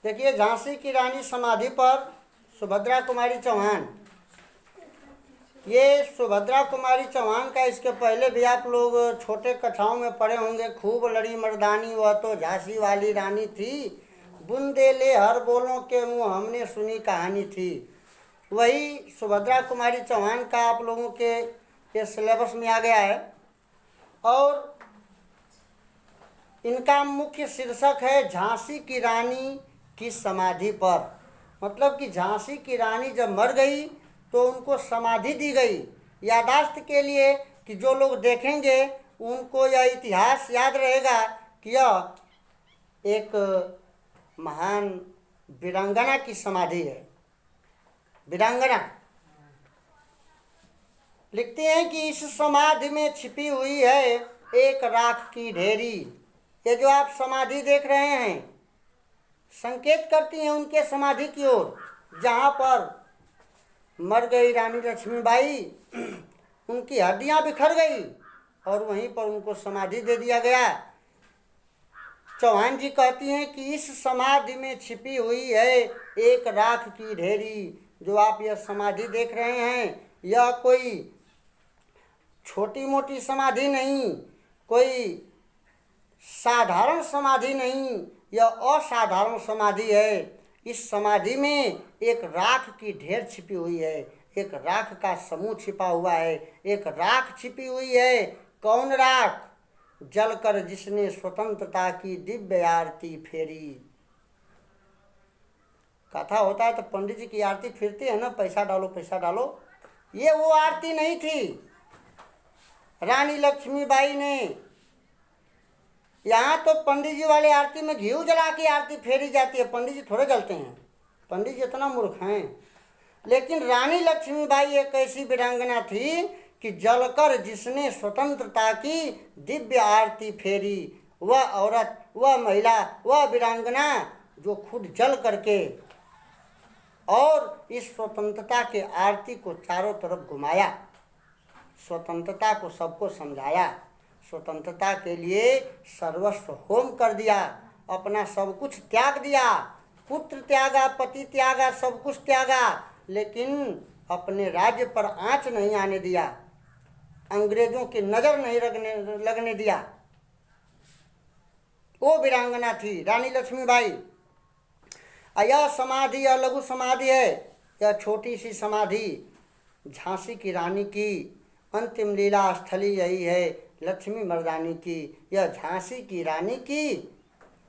देखिए, झांसी की रानी समाधि पर सुभद्रा कुमारी चौहान, ये सुभद्रा कुमारी चौहान का इसके पहले भी आप लोग छोटे कथाओं में पढ़े होंगे। खूब लड़ी मर्दानी वह तो झांसी वाली रानी थी, बुंदेले हर बोलों के मुँह हमने सुनी कहानी थी। वही सुभद्रा कुमारी चौहान का आप लोगों के ये सिलेबस में आ गया है। और इनका मुख्य शीर्षक है झांसी की रानी की समाधि पर। मतलब कि झांसी की रानी जब मर गई तो उनको समाधि दी गई यादाश्त के लिए, कि जो लोग देखेंगे उनको यह इतिहास याद रहेगा कि यह एक महान वीरांगना की समाधि है। वीरांगना लिखते हैं कि इस समाधि में छिपी हुई है एक राख की ढेरी। ये जो आप समाधि देख रहे हैं संकेत करती हैं उनके समाधि की ओर, जहाँ पर मर गई रानी लक्ष्मीबाई, उनकी हड्डियाँ बिखर गई और वहीं पर उनको समाधि दे दिया गया। चौहान जी कहती हैं कि इस समाधि में छिपी हुई है एक राख की ढेरी। जो आप यह समाधि देख रहे हैं यह कोई छोटी मोटी समाधि नहीं, कोई साधारण समाधि नहीं, यह असाधारण समाधि है। इस समाधि में एक राख की ढेर छिपी हुई है, एक राख का समूह छिपा हुआ है, एक राख छिपी हुई है। कौन राख? जलकर जिसने स्वतंत्रता की दिव्य आरती फेरी। कथा होता है तो पंडित जी की आरती फिरती है ना, पैसा डालो पैसा डालो। ये वो आरती नहीं थी। रानी लक्ष्मीबाई ने, यहाँ तो पंडित जी वाले आरती में घी जला के आरती फेरी जाती है, पंडित जी थोड़े जलते हैं, पंडित जी इतना मूर्ख हैं। लेकिन रानी लक्ष्मीबाई एक ऐसी वीरांगना थी कि जलकर जिसने स्वतंत्रता की दिव्य आरती फेरी। वह औरत, वह महिला, वह वीरांगना जो खुद जल करके और इस स्वतंत्रता के आरती को चारों तरफ घुमाया, स्वतंत्रता को सबको समझाया, स्वतंत्रता के लिए सर्वस्व होम कर दिया, अपना सब कुछ त्याग दिया, पुत्र त्यागा, पति त्यागा, सब कुछ त्यागा, लेकिन अपने राज्य पर आंच नहीं आने दिया, अंग्रेजों की नज़र नहीं लगने दिया। वो वीरांगना थी रानी लक्ष्मीबाई। यह समाधि, यह लघु समाधि है, यह छोटी सी समाधि झांसी की रानी की अंतिम लीला स्थली यही है, लक्ष्मी मर्दानी की। यह झांसी की रानी की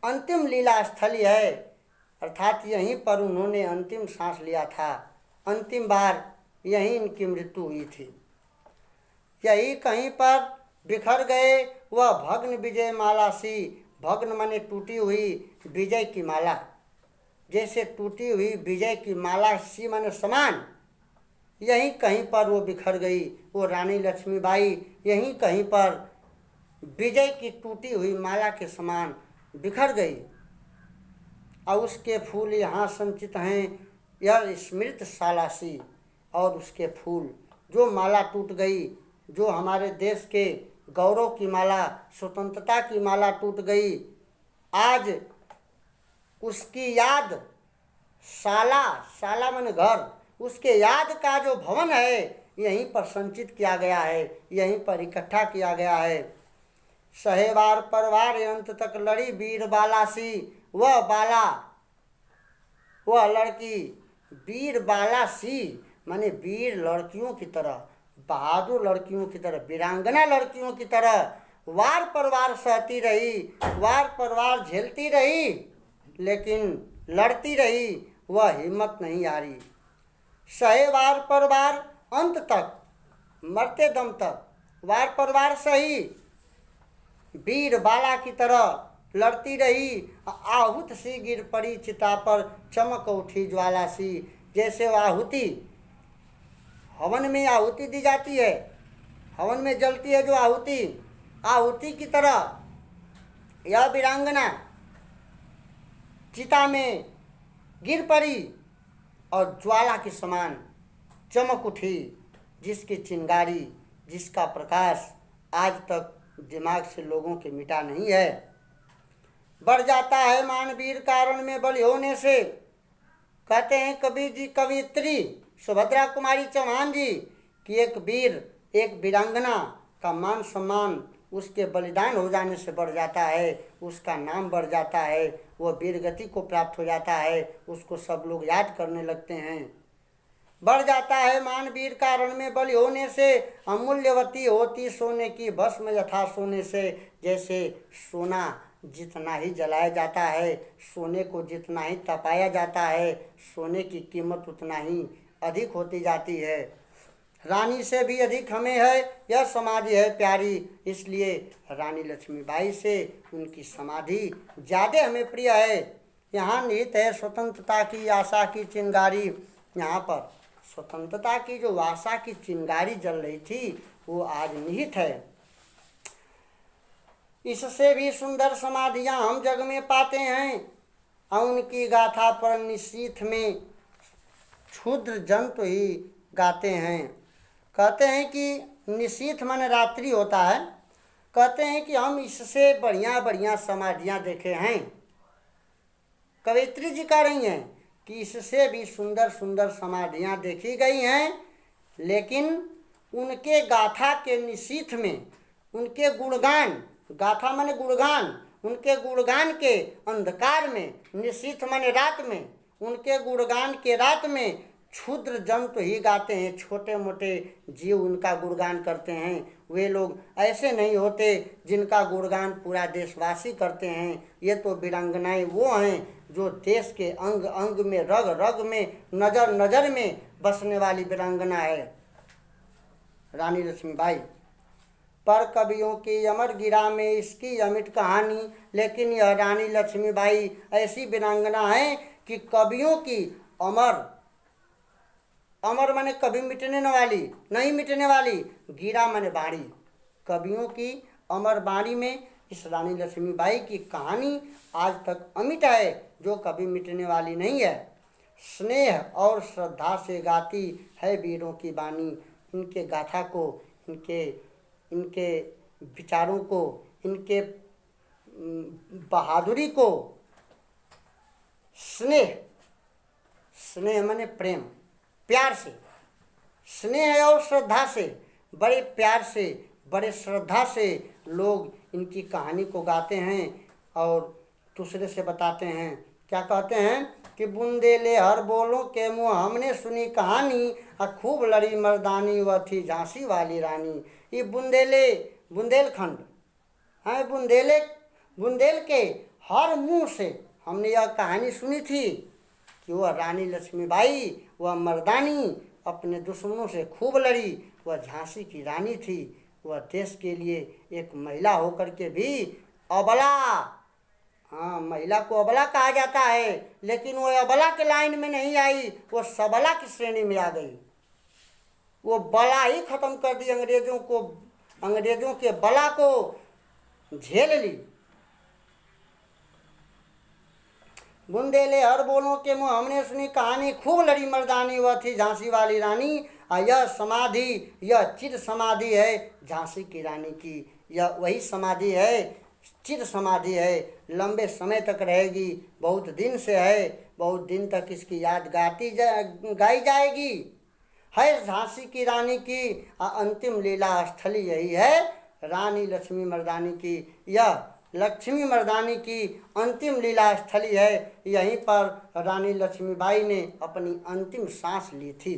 अंतिम लीला स्थली है, अर्थात यहीं पर उन्होंने अंतिम सांस लिया था, अंतिम बार यहीं इनकी मृत्यु हुई थी। यही कहीं पर बिखर गए वह भग्न विजय माला सी। भग्न माने टूटी हुई, विजय की माला, जैसे टूटी हुई विजय की माला सी माने समान, यहीं कहीं पर वो बिखर गई। वो रानी लक्ष्मीबाई यहीं कहीं पर विजय की टूटी हुई माला के समान बिखर गई। और उसके फूल यहाँ संचित हैं, यह स्मृत सालासी। और उसके फूल, जो माला टूट गई, जो हमारे देश के गौरव की माला, स्वतंत्रता की माला टूट गई, आज उसकी याद, साला माने घर, उसके याद का जो भवन है यहीं पर संचित किया गया है, यहीं पर इकट्ठा किया गया है। सहेवार परवार अंत तक लड़ी वीर बाला सी। वह बाला, वह लड़की वीर बाला सी माने वीर लड़कियों की तरह, बहादुर लड़कियों की तरह, वीरांगना लड़कियों की तरह वार पर वार सहती रही, वार पर वार झेलती रही, लेकिन लड़ती रही, वह हिम्मत नहीं हारी। सहे वार पर वार अंत तक, मरते दम तक वार पर वार सही, वीर बाला की तरह लड़ती रही। आहुत सी गिर पड़ी चिता पर, चमक उठी ज्वाला सी। जैसे आहुति, हवन में आहुति दी जाती है, हवन में जलती है जो आहुति, आहुति की तरह यह वीरांगना चिता में गिर पड़ी और ज्वाला के समान चमक उठी, जिसकी चिंगारी, जिसका प्रकाश आज तक दिमाग से लोगों के मिटा नहीं है। बढ़ जाता है मानवीर कारण में बलि होने से। कहते हैं कबीर जी, कवियत्री सुभद्रा कुमारी चौहान जी कि एक वीर, एक वीरांगना का मान सम्मान उसके बलिदान हो जाने से बढ़ जाता है, उसका नाम बढ़ जाता है, वो वीर गति को प्राप्त हो जाता है, उसको सब लोग याद करने लगते हैं। बढ़ जाता है मानवीर कारण में बलि होने से, अमूल्यवती होती सोने की भस्म यथा सोने से। जैसे सोना जितना ही जलाया जाता है, सोने को जितना ही तपाया जाता है, सोने की कीमत उतना ही अधिक होती जाती है। रानी से भी अधिक हमें है यह समाधि है प्यारी, इसलिए रानी लक्ष्मीबाई से उनकी समाधि ज़्यादा हमें प्रिय है। यहाँ निहित है स्वतंत्रता की आशा की चिंगारी। यहाँ पर स्वतंत्रता की जो आशा की चिंगारी जल रही थी वो आज निहित है। इससे भी सुंदर समाधियाँ हम जग में पाते हैं, और उनकी गाथा पर निशीथ में क्षुद्र जंतु ही गाते हैं। कहते हैं कि निशीथ मन रात्रि होता है। कहते हैं कि हम इससे बढ़िया बढ़िया समाधियाँ देखे हैं। कवित्री जी कह रही हैं कि इससे भी सुंदर सुंदर समाधियाँ देखी गई हैं, लेकिन उनके गाथा के निशीथ में, उनके गुणगान, गाथा माने गुणगान, उनके गुणगान के अंधकार में, निशीथ माने रात में, उनके गुणगान के रात में क्षुद्र जंतु ही गाते हैं, छोटे मोटे जीव उनका गुणगान करते हैं। वे लोग ऐसे नहीं होते जिनका गुणगान पूरा देशवासी करते हैं। ये तो वीरांगनाएं वो हैं जो देश के अंग अंग में, रग रग में, नज़र नज़र में बसने वाली वीरांगना है रानी लक्ष्मीबाई। पर कवियों की अमर गिरा में इसकी अमिट कहानी, लेकिन यह रानी लक्ष्मीबाई ऐसी वीरांगना है कि कवियों की अमर, अमर माने कभी मिटने न वाली, नहीं मिटने वाली, गिरा माने बाणी, कवियों की अमर बाणी में इस रानी लक्ष्मीबाई की कहानी आज तक अमिट है, जो कभी मिटने वाली नहीं है। स्नेह और श्रद्धा से गाती है वीरों की बानी। इनके गाथा को, इनके इनके विचारों को, इनके बहादुरी को, स्नेह, स्नेह माने प्रेम, प्यार से, स्नेह और श्रद्धा से, बड़े प्यार से, बड़े श्रद्धा से लोग इनकी कहानी को गाते हैं और दूसरे से बताते हैं। क्या कहते हैं कि बुंदेले हर बोलों के मुँह हमने सुनी कहानी, खूब लड़ी मर्दानी वह थी झांसी वाली रानी। ये बुंदेले, बुंदेलखंड है, बुंदेल के हर मुँह से हमने यह कहानी सुनी थी कि वह रानी लक्ष्मीबाई, वह मर्दानी, अपने दुश्मनों से खूब लड़ी, वह झांसी की रानी थी। वह देश के लिए एक महिला होकर के भी अबला, हाँ, महिला को अबला कहा जाता है, लेकिन वह अबला के लाइन में नहीं आई, वो सबला की श्रेणी में आ गई। वो बला ही खत्म कर दी, अंग्रेजों को, अंग्रेजों के बला को झेल ली। बुंदेले हर बोलों के मुँह हमने सुनी कहानी, खूब लड़ी मर्दानी वह थी झांसी वाली रानी। यह समाधि, यह चिर समाधि है झांसी की रानी की। यह वही समाधि है, चिर समाधि है, लंबे समय तक रहेगी, बहुत दिन से है, बहुत दिन तक इसकी याद गाई जाएगी। है झांसी की रानी की अंतिम लीला स्थली यही है रानी लक्ष्मी मर्दानी की। यह लक्ष्मी मर्दानी की अंतिम लीला स्थली है। यहीं पर रानी लक्ष्मीबाई ने अपनी अंतिम सांस ली थी।